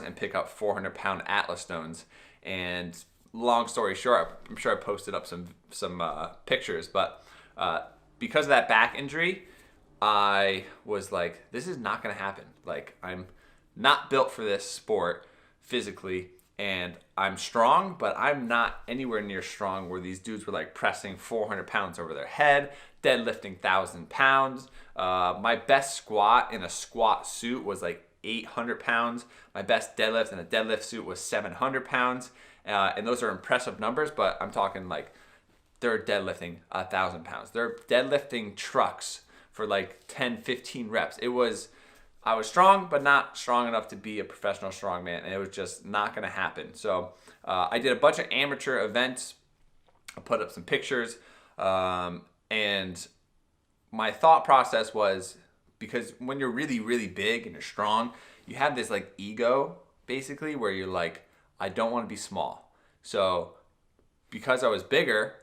and pick up 400-pound Atlas stones. And long story short, I'm sure I posted up some pictures, but because of that back injury, I was like, this is not going to happen. Like, I'm not built for this sport physically, and I'm strong, but I'm not anywhere near strong where these dudes were like pressing 400 pounds over their head, deadlifting 1,000 pounds. My best squat in a squat suit was like 800 pounds. My best deadlift in a deadlift suit was 700 pounds. And those are impressive numbers, but I'm talking like they're deadlifting 1,000 pounds. They're deadlifting trucks for like 10, 15 reps. I was strong, but not strong enough to be a professional strongman, and it was just not going to happen. So I did a bunch of amateur events. I put up some pictures, and my thought process was, because when you're really, really big and you're strong, you have this like ego, basically, where you're like, I don't want to be small. So because I was bigger,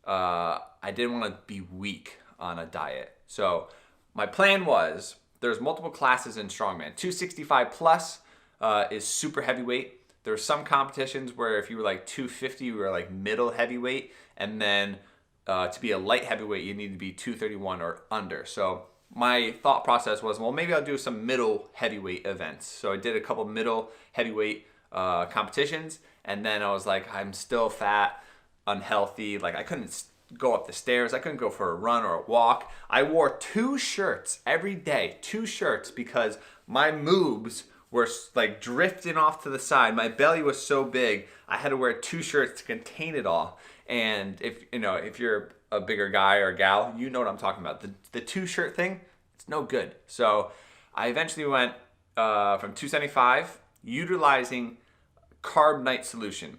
I didn't want to be weak on a diet. So my plan was, there's multiple classes in strongman. 265 plus is super heavyweight. There were some competitions where if you were like 250, you were like middle heavyweight. And then to be a light heavyweight, you need to be 231 or under. So my thought process was, well, maybe I'll do some middle heavyweight events. So I did a couple middle heavyweight competitions. And then I was like, I'm still fat, unhealthy. Like, I couldn't go up the stairs. I couldn't go for a run or a walk. I wore 2 shirts every day, 2 shirts, because my moobs were like drifting off to the side. My belly was so big, I had to wear 2 shirts to contain it all. And if you're a bigger guy or gal, you know what I'm talking about. The 2 shirt thing, it's no good. So I eventually went from 275, utilizing Carb Night Solution.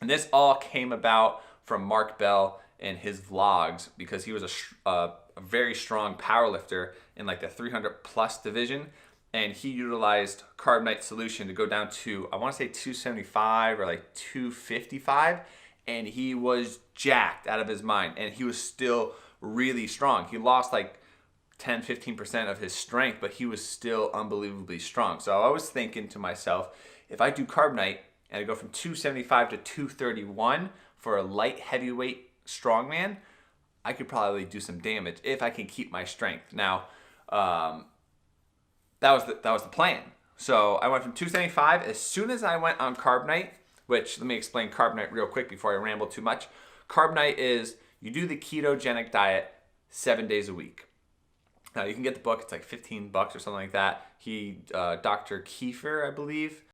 And this all came about from Mark Bell and his vlogs, because he was a very strong powerlifter in like the 300 plus division, and he utilized Carb Night Solution to go down to, I want to say 275 or like 255, and he was jacked out of his mind, and he was still really strong. He lost like 10-15% of his strength, but he was still unbelievably strong. So I was thinking to myself, if I do Carb Night and I go from 275 to 231 for a light heavyweight strongman, I could probably do some damage if I can keep my strength. Now, that was the plan. So I went from 275. As soon as I went on Carb Night, which, let me explain Carb Night real quick before I ramble too much. Carb Night is, you do the ketogenic diet 7 days a week. Now, you can get the book. It's like $15 or something like that. Dr. Kiefer, I believe,